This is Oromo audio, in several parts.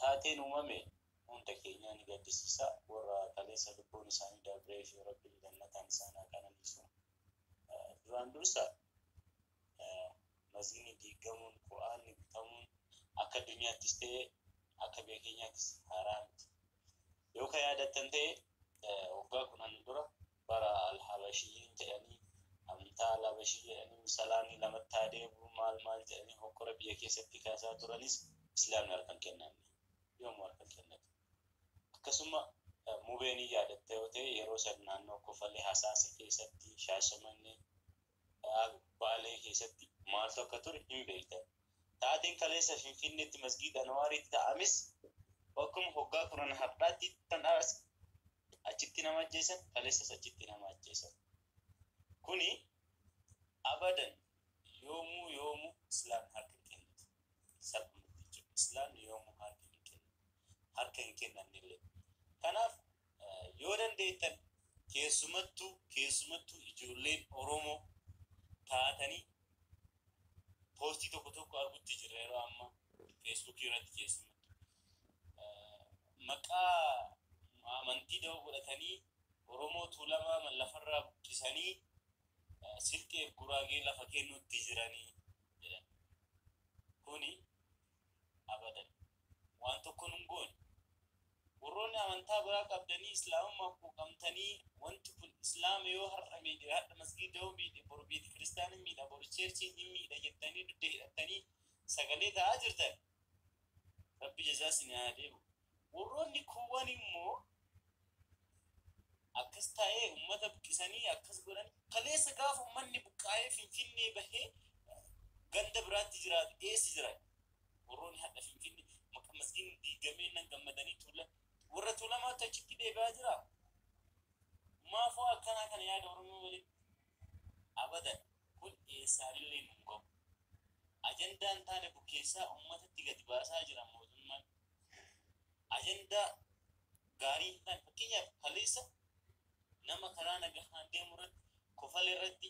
taateen uumame hunda keenya ni gaddisiisa. Warra kaleessa lubbuun isaanii darbee fi rabbiin jannataan isaan haa qananiisu. Duraan dursa masgiidni diigamuun, Qur'aanni bitamuun akka addunyaattis ta'e akka biyya keenyaattis haaraa miti. Yoo ka yaadattan ta'e waggaa 10 dura bara al-Habashiyyiin jedhanii amantaa al-Habashii jedhanii salaamii lamatti adeemu maal jedhanii hokkora biyya keessatti kaasaa turanis islaamni harkaan kennanne. Yoomuu harkaan kennate. Akkasuma mubeenii yaadatte yoo ta'e yeroo san naannoo Kofalee Hasaasa keessatti Shaashamannee Baalee keessatti maaltu akka ture hin beektan. Taateen kaleessa Finfinneetti masgiida Anwaariitti ta'amis akkuma waggaa 10 har'aatti kan achitti nama ajjeesan kaleessas achitti nama ajjeesan. Kuni abadan yoomuu islaamni harka hin kennatu. Salphumatti jechuudha. Islaamni yoomuu harka hin kennannillee. Kanaaf yoo dandeettan keessumattuu ijoolleen Oromoo taatanii poostii tokko argutti jira yeroo ammaa Facebook irratti keessumattuu. Maqaa amantii da'oo godhatanii Oromoo tuulamaa lafarraa buqqisanii silxee Guraagee lafa kennuutti jiranii jedhan. Kuni abadan waan tokko nun goone. Warroonni amantaa biraa qabdanii islaamummaa quuqamtanii wanti kun islaama yoo har'a miidhe hadha masgiida yoo miidhe boru beeti kiristaanii miidha boru cheerchiin hin miidha jettanii dudda hidhattanii sagalee ta'aa jirtan. Rabbi jazaa isin haa deebisu. Warroonni kuuwwan immoo akkas ta'ee uummata buqqisanii akkas godhan kaleessa gaafa uummanni buqqaa'ee Finfinnee bahee ganda biraatti jiraatu eessi jiraatu. Warroonni hadha Finfinnee maqaa masgiidni diigamee nan gammadanii tuulan. Warra tuulamaatti achitti deebi'aa jira. Maafoo akkanaa kana yaada Oromoo waliin abadan kun eessaanillee nun gahu. Ajandaan taane bukkeessaa uummatatti gadi baasaa jira mootummaan. Ajandaa gaarii hin taane fakkeenyaaf kaleessa nama karaa nagahaan deemu irratti Kofalee irratti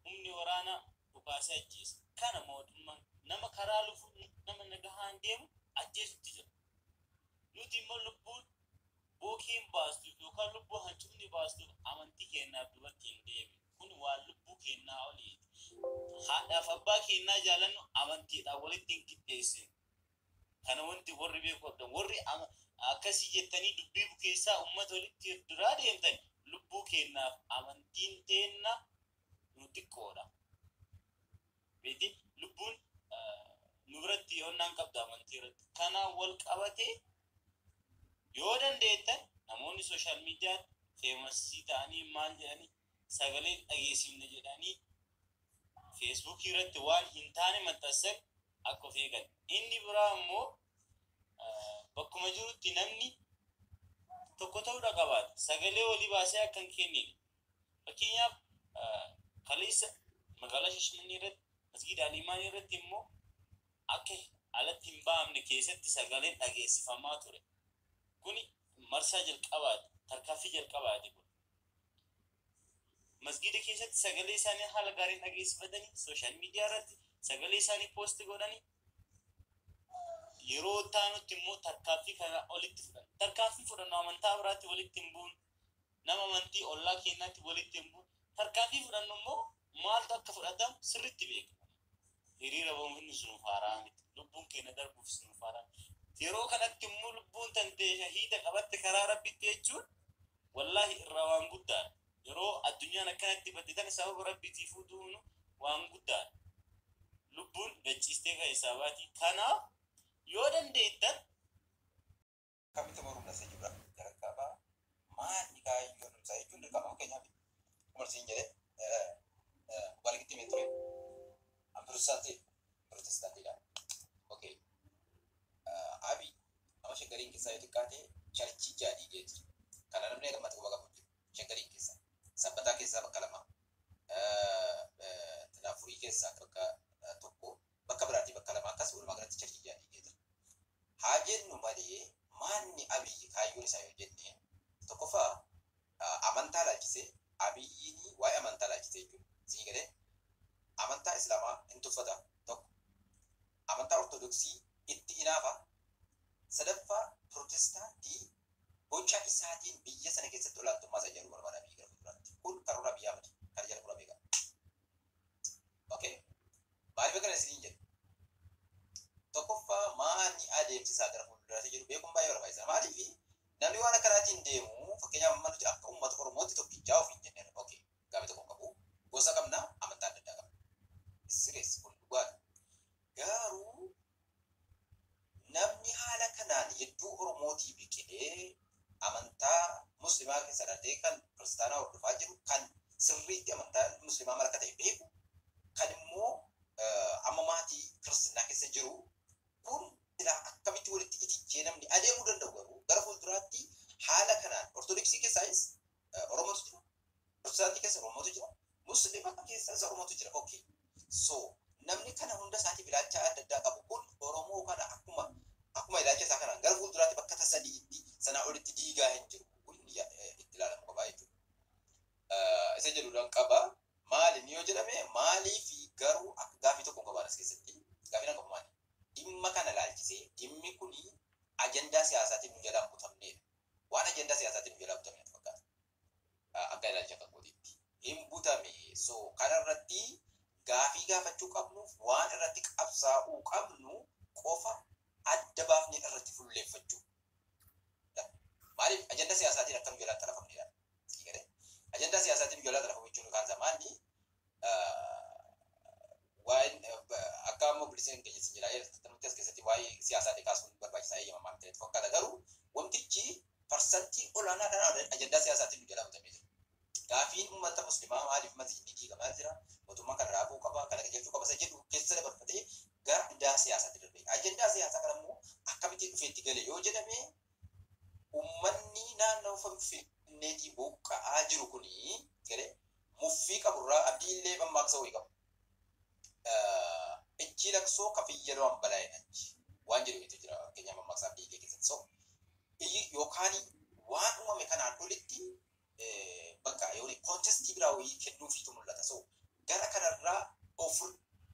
humni waraanaa dhukaasee ajjeesa. Kana mootummaan nama karaa lufu nama nagahaan deemu ajjeesutti jira. Nuti immoo lubbuun bookeen baastuuf yookaan lubbuu hancufni baastuuf amantii keenyaaf duratti hin deebiin. Kun waan lubbuu keenyaa oliiti. Haadhaaf abbaa keenyaa jaalannu amantiidhaan walitti hin qixxeessin. Kana wanti warri beeku qabdan warri akkasii jettanii dubbii bukeessaa uummata walitti duraa deemtan lubbuu keenyaaf amantiin teenna nu xiqqoodha. Beeti lubbuun nu biratti yoonnaan qabda amantii irratti. Kanaan wal qabatee yoo dandeettan namoonni sooshaal miidiyaa feemasii ta'anii maal jedhanii sagalee dhageessifne jedhanii feesbuukii irratti waan hin taane maxxansan akka of eegan. Inni biraa immoo bakkuma jirutti namni tokko ta'uudha qabaata. Sagalee walii baasee akka hin kennine. Fakkeenyaaf kaleessa magaalaa Shaashmannee irratti masgiida Aliimaan irratti immoo akka alatti hin baamne keessatti sagaleen dhageessifamaa ture. Kuni marsaa jalqabaati. Tarkaanfii jalqabaati kun. Masgiida keessatti sagalee isaanii haala gaariin dhageessifatanii sooshaal miidiyaa irratti sagalee isaanii poosti godhanii yeroo taanutti immoo tarkaanfii kana olitti fudhan. Tarkaanfii fudhannu amantaa biraatti walitti hin buun. Nama amantii ollaa keenyaatti walitti hin buun. Tarkaanfii fudhannu immoo maaltu akka fudhatamu sirriitti beekama. Hiriira bahuun sunuuf haaraa miti. Lubbuun keenya darbuuf sunuuf haaraa miti. Yeroo kanatti immoo lubbuun tantee shahiida qabatte karaa rabbitti jechuun wallaahi irraa waan guddaadha. Yeroo addunyaan akkanatti badditan sababa rabbiitiif duunu waan guddaadha. Lubbuun gachiistee kan isaabaati. Kanaaf yoo dandeettan kamitti morumna isa jibra jalqaba maanni kaayyoon isaa jechuun dirqama keenyaaf umarsiin jedhee walitti himee ture protestaantiidha. Okay. Abi nama shaggariin keessaa yoo xiqqaate charchii jaadii geetu. Kana namni eegamatti quba qabu shaggariin keessaa. Sabbataa keessaa bakka lama. Tinaafurii keessaa bakka tokko bakka biraatti bakka lama akkas walumaa galatti charchii jaadii geetu. Haa jennu malee maanni abiyyi kaayyoon isaa yoo jenne tokkoffaa amantaa laalchisee abiyyiin waa'ee amantaa laalchisee jechuudha. Sii galee amantaa islaamaa hin tuffata tokko. Amantaa ortodoksii itti inaafa sadaffaa Pirotestaantii boca isaatiin biyya sana keessatti olaantummaa isaa jedhu barbaada biyya gara fuulduraatti. Kun karoora biyyaa miti. Kan jedhu fura beekaa. Okay. Maaliif kana isiniin jedhu? Tokkoffaa maani adeemsisaa gara fuulduraatti jedhu beekuun baay'ee barbaachisaa. Maaliif namni waan akkanaatiin deemu fakkeenyaaf amma nuti akka uummata Oromootti tokkichaa ofiin jennee okay. Gaafa tokko qabu gosa qabna amantaa adda addaa qabna. Sirees kun dhugaadha. Garuu namni haala kanaan hedduu Oromootii biqilee amantaa musliimaa keessa darbee kan kiristaanaa hordofaa jiru kan sirriitti amantaa musliimaa maraka ta'e beeku kan immoo amma maatii kiristaanaa keessa jiru kun silaa akkamitti walitti itichee namni adeemuu danda'u garuu gara fuulduraatti haala kanaan ortodoksii keessaayis Oromootu jira, kiristaantii keessa Oromootu jira, musliima keessa Oromootu jira. Okay. So namni kana hunda isaatiif ilaalcha adda addaa qabu kun Oromoo kana akkuma ilaalcha isaa kanaan gara fuulduraatti bakka tasadiitti sanaa olitti diigaa hin jiru kun itti ilaalamu qabaa jechuudha. Isa jedhuudhaan qaba maali yoo jedhame maalii fi garuu akka gaafii tokko qabaan as keessatti gaafii na qabu maali? Dhimma kana ilaalchisee dhimmi kun ajandaa siyaasaatiin nu jalaa butamneedha. Waan ajandaa siyaasaatiin nu jalaa butamneedha fakkaata. Akka ilaalcha kan gootitti hin butame. So kanarratti gaafii gaafachuu qabnuuf waan irratti qabsaa'uu qabnu qofa adda baafnee irratti fuulleeffachuu. Maaliif ajandaa siyaasaatiin akka nu jalaa xarafamneedha. Ajandaa siyaasaatiin nu jalaa xarafamu jechuun kan zamaanni waan akka ammoo biliseen keenya sin jedhaa nuti as keessatti waa'ee siyaasaa kaasuun barbaachisaa eeyyamamaa ta'e fakkaata. Garuu wantichi parsantii olaanaadhaan ajandaa siyaasaatiin nu jalaa butamee jira. Gaafiin uummata musliimaa maaliif masjiidni diigamaa jira? Mootummaa kan raafuu qaba, kan qajeelchuu qaba isa jedhu keessa dabarfatee gara ajandaa siyaasaatti darbe. Ajandaa siyaasaa kana immoo akkamitti dhufeetti gale yoo jedhame uummanni naannoo Finfinneetii buqqa'aa jiru kuni galee muffii qaburraa abdiillee mammaaksa wayii qabu. Ejji laksoo kafiyyaloo hambalaa'inachi waan jedhu jira fakkeenyaaf mammaaksa abdiillee keessatti. So yookaan waan uumame kanaan olitti bakka yooni kontestii biraa wayii kennuufiitu mul'ata. So gara kanarraa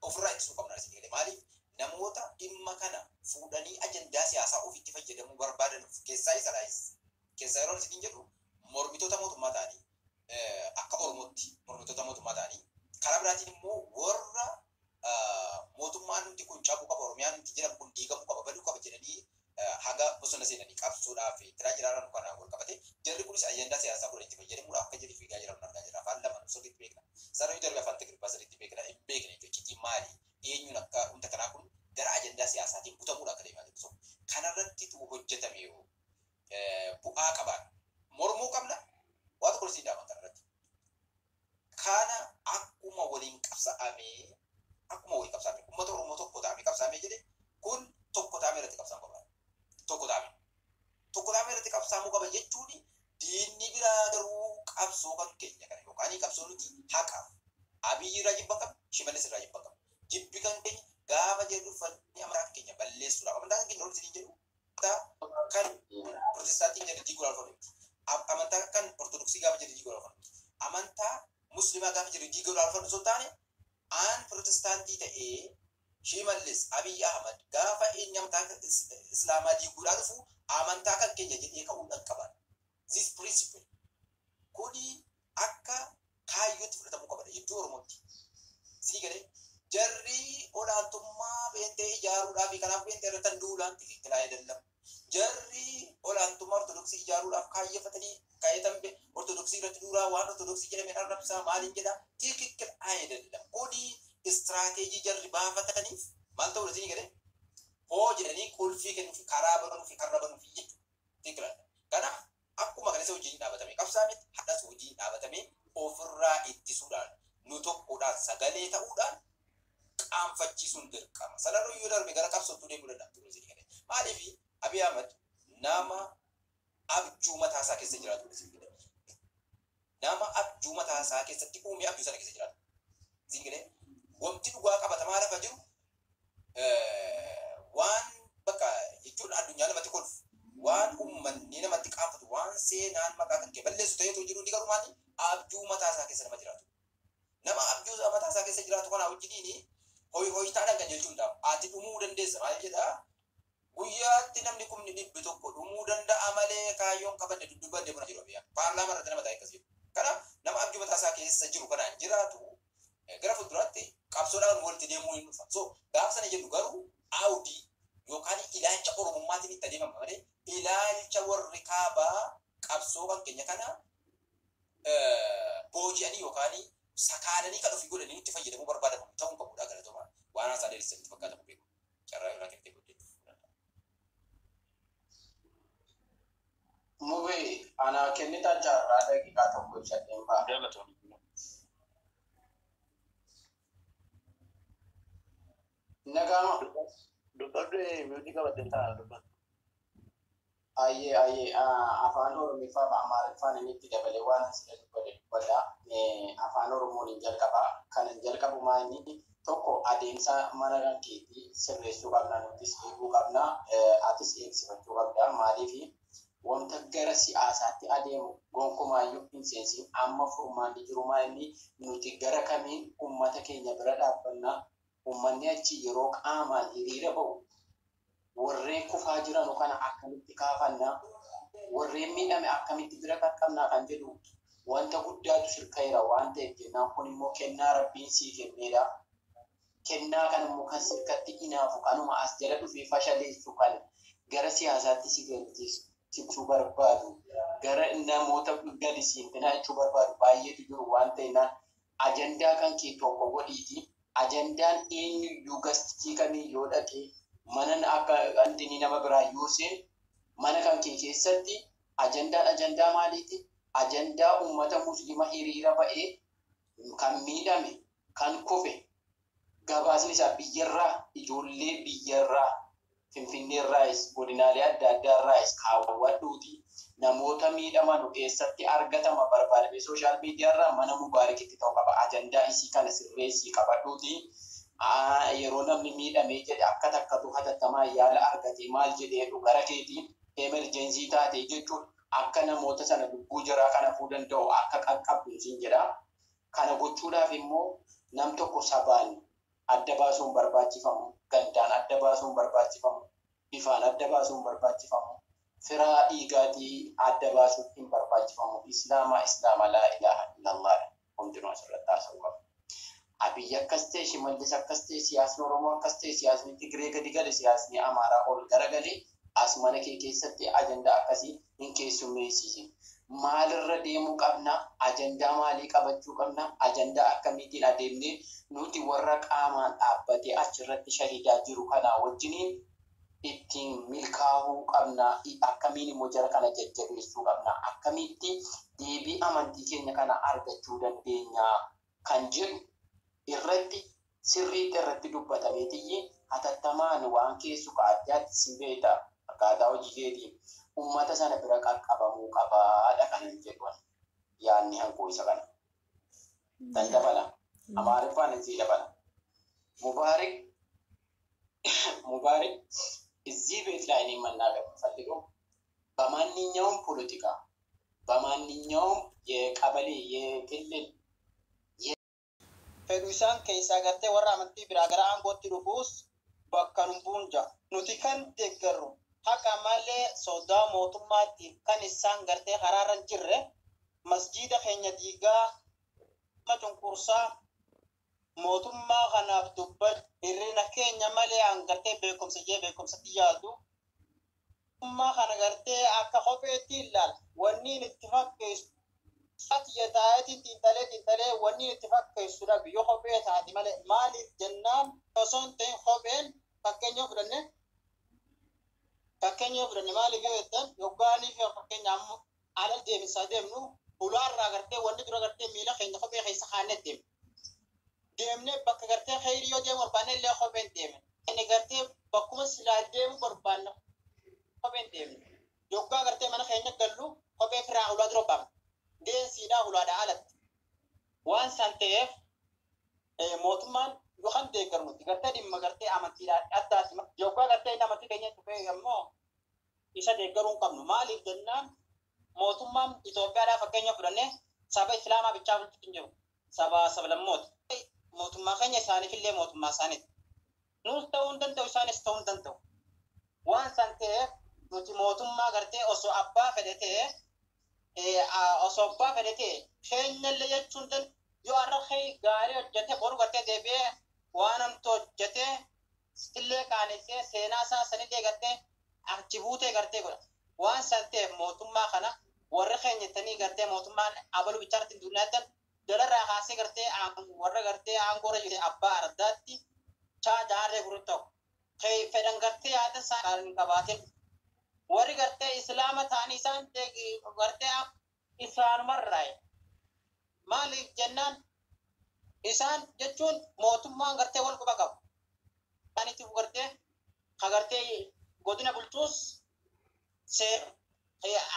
ofirraa ittisuu qabna isin jedhee maaliif namoota dhimma kana fuudhanii ajandaa siyaasaa ofiitti fayyadamuu barbaadan keessaa isa laayis keessaa yeroo isin jedhu mormitoota mootummaa ta'anii akka Oromootti mormitoota mootummaa ta'anii karaa biraatiin immoo warra mootummaan nuti kun cabuu qaba Oromiyaan nuti jedhamu kun diigamuu qaba baduu qaba jedhanii haga bosona seenanii qabsuudhaaf tiraa jiraarran kana wal qabate jarri kunis ajandaa siyaasaa godhanii itti fayyadamuudhaaf akka jedhi fiigaa jiran argaa jirra. Afaan lama sirriitti beekna. Sararri darbe afaan Tigiriffaa sirriitti beekna. Hin beekne jechuutti maali? Eenyuun akka humna kanaa kun gara ajandaa siyaasaatiin butamuudha akka deemaa jiru. Kanarrattitu hojjetame yoo bu'aa qaban mormuu qabna waa tokko siin dhaaban kanarratti. Kana akkuma waliin qabsaa'amee uummata Oromoo tokko ta'amee qabsaa'amee jedhe kun tokko ta'amee irratti qabsaa'amuu qaba. Tokko ta'amee irratti qabsaa'amuu qaba jechuun diinni biraa garuu qabsoo kan keenya kana yookaan qabsoo nuti haqaaf Abiyyi irraa jibba qabna, Shimallis irraa jibba qabna. Jibbi kan keenya gaafa jedhu uffatni amantaa keenya balleessuudhaaf amantaa keenya ol isin jedhu kan Pirotestaantii jedhu diiguu alfanu amantaa kan Ortodoksii gaafa jedhu diiguu alfanu amantaa Musliimaa gaafa jedhu diiguu alfanu osoo taane aan Pirotestaantii ta'ee Shimallis Abiyyi Ahmad gaafa inni amantaa Islaamaa diiguudhaan dhufu amantaa kan keenya jedhee ka'uudhaan qaban. This principle kuni akka kaayyootti fudhatamuu qabadha jechuun Oromootti. Sii galee jarri olaantummaa beentee ijaaruudhaaf kanaaf beentee irratti duulaan tikikilaa eedallamu. Jarri olaantummaa Ortodoksii ijaaruudhaaf kaayyatan Ortodoksii irratti duuraa waan Ortodoksii jedhameen arrabsaa maaliin jedhaa tikikilaa eedallamu. Kuni istiraateejii jarri baafataniif maal ta'uu sii galee hoo jedhanii qulfii kennuufi karaa banuufi karra banuufi jechuudha. Tikikilaa. Kanaaf akkuma kanas hojiin dhaabatame qabsaa'ametti hadhas hojiin dhaabatame ofirraa ittisuudhaan nu tokkodhaan sagalee ta'uudhaan qaanfachiisuun dirqama. Sanarra yoo darbe gara qabsootti deemuu danda'a ture isin jedhe. Maaliif Abiy Ahmad nama abjuu mataa isaa keessa jiraatu isin jedhe. Nama abjuu mataa isaa keessatti uumee abjuu sana keessa jiraatu. Isin jedhe wanti dhugaa qabatamaa lafa jiru waan bakka jechuun addunyaa namatti kolfu waan uummanni namatti qaanfatu waan seenaan maqaa kan kee balleessu ta'eetu jiru ni garuu maali abjuu mataa isaa keessa nama jiraatu. Nama abjuu mataa isaa keessa jiraatu kana wajjiniin hoyi taadhaan kan jechuun dhaaf ati dhumuu dandeessa maal jedhaa guyyaatti namni kumni dhibbi tokko dhumuu danda'a malee kaayyoon qabanne dudduuba deemuna jiru biyya paarlaamaa irratti nama ta'e akkasii kanaaf nama abjuu mataa isaa keessa jiru kanaan jiraatu gara fuulduraatti qabsoodhaan walitti deemuu hin dhufa so gaaf sana jedhu garuu aawdii yookaan ilaalcha oromummaatiin itti adeemama malee ilaalcha warri kaabaa qabsoo kan keenya kana booji'anii yookaan sakaananii kan ofii godhanii itti fayyadamuu barbaadamu ta'uu qabudha galatoomaa waan haasaa dheerisanii itti fakkaatamu beeku carraa irraa kennitee godhee. Mube ana kennita jarraa daqiiqaa tokko ibsadheen ba'a. Galatoon. Nagama. Dubbadde miyuutii qabattee taa'aa dubbadde. Ayyee afaan Oromiffaa fi Amaariffaan inni itti dabalee waan asirra dubbadha. Afaan Oromoon hin jalqaba. Kan hin jalqabu maa inni tokko adeemsa mana kan keetii sirreessuu qabna nutis eeguu qabna atis eegsifachuu qabda maaliif wanta gara siyaasaatti adeemu gonkumaayyuu hin seensin amma furmaanni jiru maa inni nuti gara kamiin uummata keenya bira dhaabbannaa uummanni achi yeroo qaamaan hiriira ba'u warreen kufaa jiran kana akkamitti kaafannaa warreen miidhame akkamitti bira qaqqabnaa kan jedhu wanta guddaatu sirkaa'eera waan ta'eef jennaan kun immoo kennaa rabbiin sii kenneedha. Kennaa kan immoo kan sirkatti inaafu kanuma as jala dhufee fashaleessu kan gara siyaasaatti si galchiisuu barbaadu gara namoota gadi siintinaa jechuu barbaadu baay'eetu jiru waan ta'inaan ajandaa kan kee tokko godhiiti ajandaan eenyuyyuu gastii kamii yoo dhaqee mana akka antini nama biraa yoo seen mana kan kee keessatti ajandaa maaliiti ajandaa uummata muslima hiriira ba'ee kan miidhame kan kufe gabaasni isaa biyyarraa ijoollee biyyarraa finfinneerraayis godinaalee adda addaarraayis kaawwadhuuti namoota miidhaman eessatti argatama barbaadame sooshaal miidiyaarraa mana mubaarikitti ta'uu qaba ajandaa isii kana sirreessii qabadhuuti yeroo namni miidhamee jedhe akka takkatu hatattamaa yaala argate maal jedheedhu gara keetiin emerjensii taate jechuun akka namoota sana lubbuu jiraa kana fuu danda'u akka qaqqabdu siin jedha kana gochuudhaaf immoo nam tokko sabaan adda baasuun barbaachifamu gandaan adda baasuun barbaachifamu bifaan adda baasuun barbaachifamu firaa dhiigaatii adda baasuun hin barbaachifamu islaama laa ilaaha illallah hundinuu asirratti haasa'uu qaba. Abiyyi akkas ta'e Shimallis akkas ta'e siyaasni Oromoo akkas ta'e siyaasni Tigree gadi gale siyaasni Amaaraa ol garagalee as mana kee keessatti ajandaa akkasii hin keessummeessisin. Maalirra deemuu qabna ajandaa maalii qabachuu qabna ajandaa akkamiitiin adeemnee nuti warra qaamaan dhaabbatee achirratti shahidaa jiru kana wajjiniin ittiin milkaa'uu qabna akkamiin immoo jara kana jajjabeessuu qabna akkamitti deebii amantii keenya kana argachuu dandeenya kan jedhu irratti sirriitti irratti dubbatameetii hatattamaan waan keessu addaatti si beekta akkaataa hojii keetiin ummata sana bira qaqqabamuu qabaadha kanan jedhuun yaanni hankoo isa kana. Tan dabala Amaariffaan isii dabala ሙባረክ እዚህ ቤት ላይ እኔ መናገር የምፈልገው በማንኛውም ፖለቲካ በማንኛውም የቀበሌ የክልል ፌዱሳን ከይሳ ገርቴ ወራ አመንቲ ቢራገራ አንጎት ዱፉስ bakkanum bunja nuti kan deeggarru haqa malee sodaa mootummaatti kan isaan gartee hararan jirre masjida keenya diigaa cunqursaa mootummaa kanaaf dubbat hirrina keenya malee an gartee beekumsatti yaadu mootummaa kana gartee akka kopheetti ilaal wanni itti fakkeessu ati yataati tintalee wanni itti fakkeessu dhabi yoo kophee taati malee maaliif jennaan osoon ta'in kopheen fakkeenya fudhanne maaliif yoo jettan yoggaanii fi fakkeenya ammoo alal deemisaa deemnu ulaarraa gartee wanni dura gartee miila keenya kophee keessa kaanee deemne bakka gartee khayrii yoo deemu barbaanne illee kopheen deemne inni gartee bakkuma silaa deemu barbaanne kopheen deemne yoggaa gartee mana keenya gallu kophee firaa ulaa dura baafne deensiidhaa ulaadhaa alatti waan san ta'eef mootummaan yookaan deeggarnutti gartee dhimma gartee amantiidhaan addaatti yookaan gartee amantii keenya dhufee immoo isa deeggaruu hin qabnu maaliif jennaan mootummaan Itoophiyaadhaa fakkeenya fudhannee saba Islaamaa bichaa bulchuutti hin jiru saba sablammoota mootummaa keenya isaaniif illee mootummaa isaaniiti nuus ta'uu hin danda'u isaanis ta'uu hin danda'u waan san ta'eef nuti mootummaa gartee osoo abbaa fedhatee osoo abbaa fedhatee keenyallee jechuun yoo har'a gaarii hojjete boru gartee deebi'ee waan hamtu hojjete illee qaanessee seenaa isaa sanillee gartee achi buutee gartee godha waan san ta'eef mootummaa kana warra keenyatanii gartee mootummaan abaluu bichaatti dunyyaatti dalarraa kaasee gartee warra gartee aangoora jedhe abbaa ardaatti chaa jaarree gurutta fedhan gartee yaada isaa kan qabaatin warri gartee islaama ta'anii isaan gartee isaanumarraayi maaliif jennaan isaan jechuun mootummaan gartee wal quba qabu isaaniitiif gartee ka gartee godina bulchuus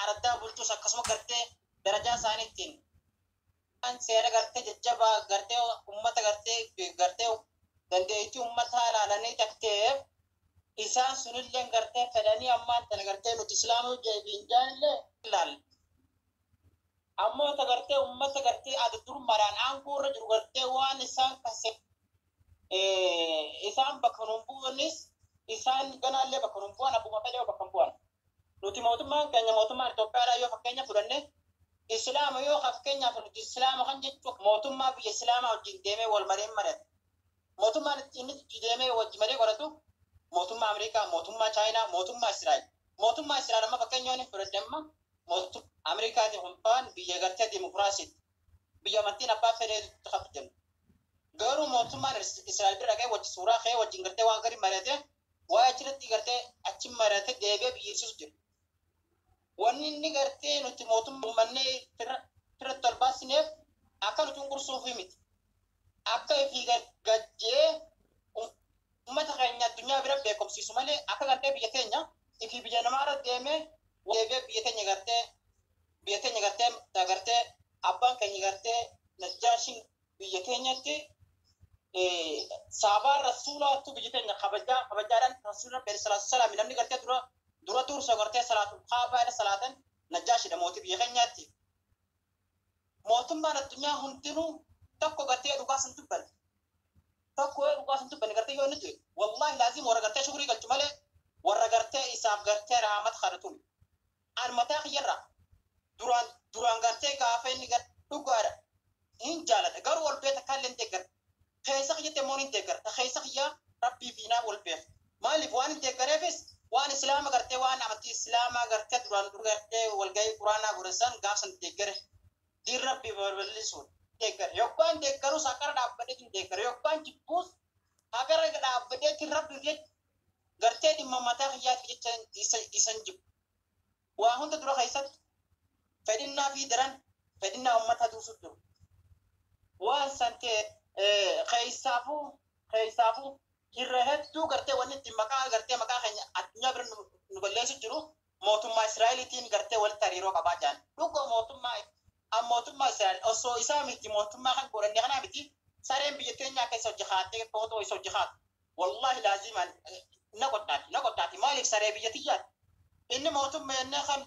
ardaa bulchuus akkasuma gartee darajaa isaaniittiin seera gartee jajjabaa gartee ummata gartee dandeettii ummataa ilaalanii takteef isaan sunillee gartee fedhanii ammaan tana gartee nuti islaamuu jeebiin jaanillee ilaal ammoo ta gartee ummata gartee adurmaraan aangoorra jiru gartee waan isaan kase isaan bakka nun bu'anis isaan ganaallee bakka nun bu'an abbuma fedhee bakka nun bu'an nuti mootummaan keenya mootummaan Itoophiyaadhaa yoo fakkeenya fudhanne islaama yoo fakkeenyaaf nuti islaama kan jechuun mootummaa biyya islaamaa wajjin deemee wal mareen marate mootummaan inni deemee wajji maree qoratu mootummaa Ameerikaa, mootummaa Chaayinaa, mootummaa Israa'el amma fakkeenyoon fudhadhe amma mootummaa Ameerikaati hundaan biyya gartee dimokiraasiiti. Biyya amantiin abbaa fedhee qabdan. Garuu mootummaan Israa'el bira dhaqee wajji suuraa ka'ee wajjin gartee waan gadi marate waa achirratti gartee achi marate deebi'ee biyyirsiisu jira. Wanni inni gartee nuti mootummaa ummannee irratti ol baasineef akka nuti qursuuf miti. Akka fi gajjee ummata keenya addunyaa bira beekumsiisu malee akka gartee biyya keenya ifi biyya namaarra deemee deebi'ee biyya keenya gartee abbaan keenya gartee Najjaashiin biyya keenyatti saabaan rasuulaattu biyya keenya kabajaadhaan rasuula salaam namni gartee dura tursa gartee salaatu kaabaadha salaatan Najjaashidha mootii biyya keenyaatti. Mootummaan addunyaa hundinuu tokko gartee dhugaasan dubbanne. Tokko dhugaasan dubbanne gartee yoo nuti wallahi laazim warra gartee shukurii galchu malee warra gartee isaaf gartee raamat kadhatuun. An mataa kiyyarra duraan gartee gaafa inni dhugaadha. Hin jaalladha garuu wal beeta kaallee hin deeggar. Keessa kiyyatte immoo hin deeggar. Keessa kiyyaa rabbii fi naa wal beef. Maaliif waan hin deeggareefis waan islaama gartee waan amantii islaamaa gartee duraan gartee walgahii quraanaa godhasan gaafsan deeggare. Diin rabbii balballisuun. Deeggar yookaan deeggarus akkara dhaabbateetiin deeggar yookaan jibbuus akkara dhaabbateetiin rabbi gartee dhimma mataa kiyyaatti jecha isan jibbu. Waa hunda dura keessatti fedhinnaa fi daran fedhinnaa ummata duusuuf jiru. Waan san ta'e keessaafuu irra hedduu gartee wanni itti maqaa keenya addunyaa bira nu balleessu jiru mootummaa Israa'eliitiin gartee walitti hariiroo qabaa jiran. Dhugoo mootummaa Israa'el osoo isaa miti mootummaa kan godhanne kanaa miti sareen biyya keenyaa keessa hojjetaatee footoo isa hojjetaatu. Wallahi laazimaan na godhaati maaliif saree biyya tiyyaati. Inni mootummaa inni kan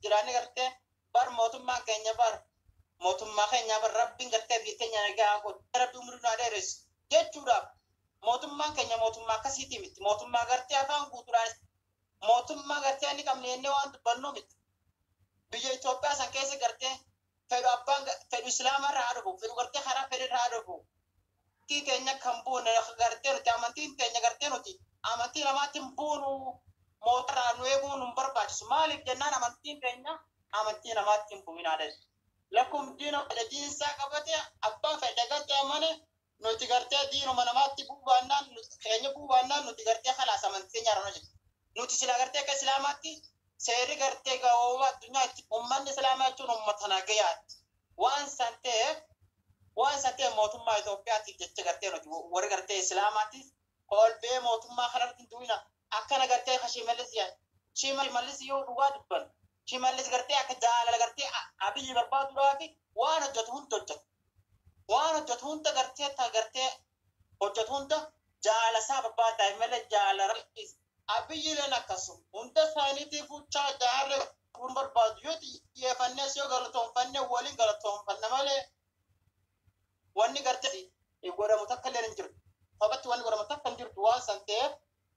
jiraanni gartee bar mootummaa keenya bar rabbiin gartee biyya keenya nagaa godhu rabbi umurii nu adeeres jechuudhaaf mootummaan keenya mootummaa akkasiiti miti mootummaa gartee afaan guutuudhaan mootummaa gartee inni qabne inni waan dubbannu miti biyya Itoophiyaa san keessa gartee fedhu islaamaa irraa dhufu fedhu gartee karaa fedhe irraa dhufu tii keenya kan buune gartee nuti amantiin keenya gartee nuti amantii namaatti hin buunu mootarraa nu eeguun nu barbaachisu maaliif jennaan amantiin keenya amantii namaatti hin bu'inaadha. Lakum diina diinsaa qabate abbaan fedhe gartee amane nuti gartee diinuma namaatti buubaannaan keenya buubaannaan nuti gartee khalaas amantii nyaarana jirti. Nuti sila gartee akka islaamaatti seerri gartee gaawwaa addunyaatti ummanni islaamaa jechuun ummata nagayaatti. Waan san ta'e mootummaa Itoophiyaatiif jecha gartee nuti warri gartee islaamaatiif kolbee mootummaa kanarratti hin duwina akkana gartee shimallis yoo dhugaa dubban shimallis gartee akka jaalala gartee abiyyi barbaaduudhaafi waan hojjetu hunda jaalasaa barbaadaaf malee jaalala abiyyiileen akkasuma hunda isaaniitiif uchaa jaarre kun barbaadu yoo xiyyeeffannees yoo galatoonfanne waliin galatoonfanne malee wanni gartee godhamu takka illee hin jirtu. Fabatti wanni godhamu takka hin jirtu waan san ta'eef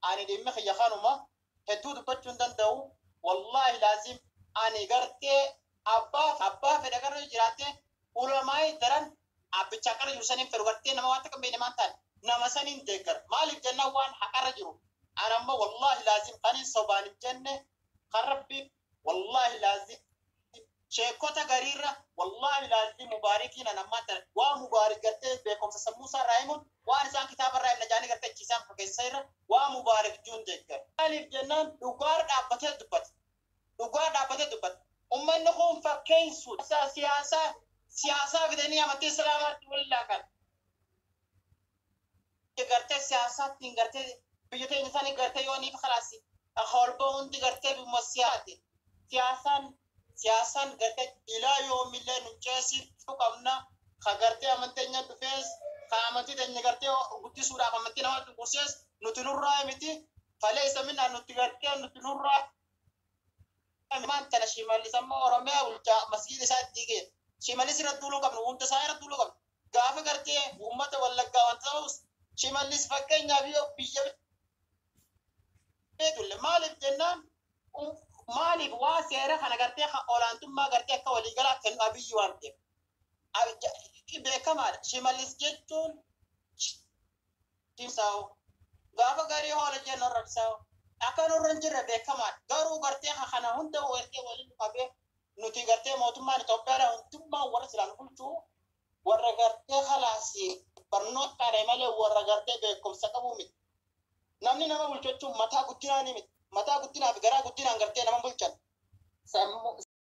ani dhimmi kiyya kanuma hedduu dubbachuu hin danda'u. Wallaahi laazim ani gartee abbaa fedha garuu jiraate ulamaa'ii daran abbicha qarra jiru saniin fedhu gartee nama waan takka beekne maan ta'an nama saniin deeggar maaliif jennaan waan haqarra jiru. Ana amma wallaahi laazim kanin sobaan hin jenne kan rabbi wallaahi laazim sheekota gariirra wallaahi laazim mubaarikiin ana amma ta'an waa mubaarik gartee beekumsa sammuusaa raayimuun waan isaan kitaaba irraa himna jaanii gartee achiisaan fakkeessa irra waa mubaarik juun deeggar. Maaliif jennaan dhugaar dhaabbatee dubbata. Dhugaar dhaabbatee dubbata. Ummanni kun fakkeessu siyaasaa fidanii amantii islaamaatti wallaa kan. Gartee siyaasaatti gartee biyya teenya isaanii gartee yoo niif khalaasi holboo hundi gartee bimmo siyaasan gartee ilaa yoomillee nu ceesiftu qabna ka gartee amanteenya dhufees ka amantii teenya gartee guddisuudhaaf amantii nama dhugusees nuti nurraa miti falee isa minna nuti gartee nuti nurraa maan tana shimallis amma oromiyaa bulchaa masgiida isaa diigee shimallis irra duuluu qabnu hunda isaa irra duuluu qabnu gaafa gartee uummata wallaggaa wanta ta'us shimallis fakkeenyaaf yoo biyya beekulle maaliif jennaan maaliif waa seera kana gartee olaantummaa gartee akka waliigalaa kennu abiyyi waan ta'eef beekamaadha. Shimallis jechuun timsaawu gaafa garii hoola jennu irra timsaawu akka nurra hin jirre beekamaadha. Garuu gartee kana hunda gartee waliin qabee nuti gartee mootummaan Itoophiyaadha hundummaa warra silaan bulchuu warra gartee khalaasii barnoota malee warra gartee beekumsa qabu miti. Namni nama bulchachuun mataa guddinaa ni miti. Mataa guddinaa fi garaa guddinaan gartee nama bulchan.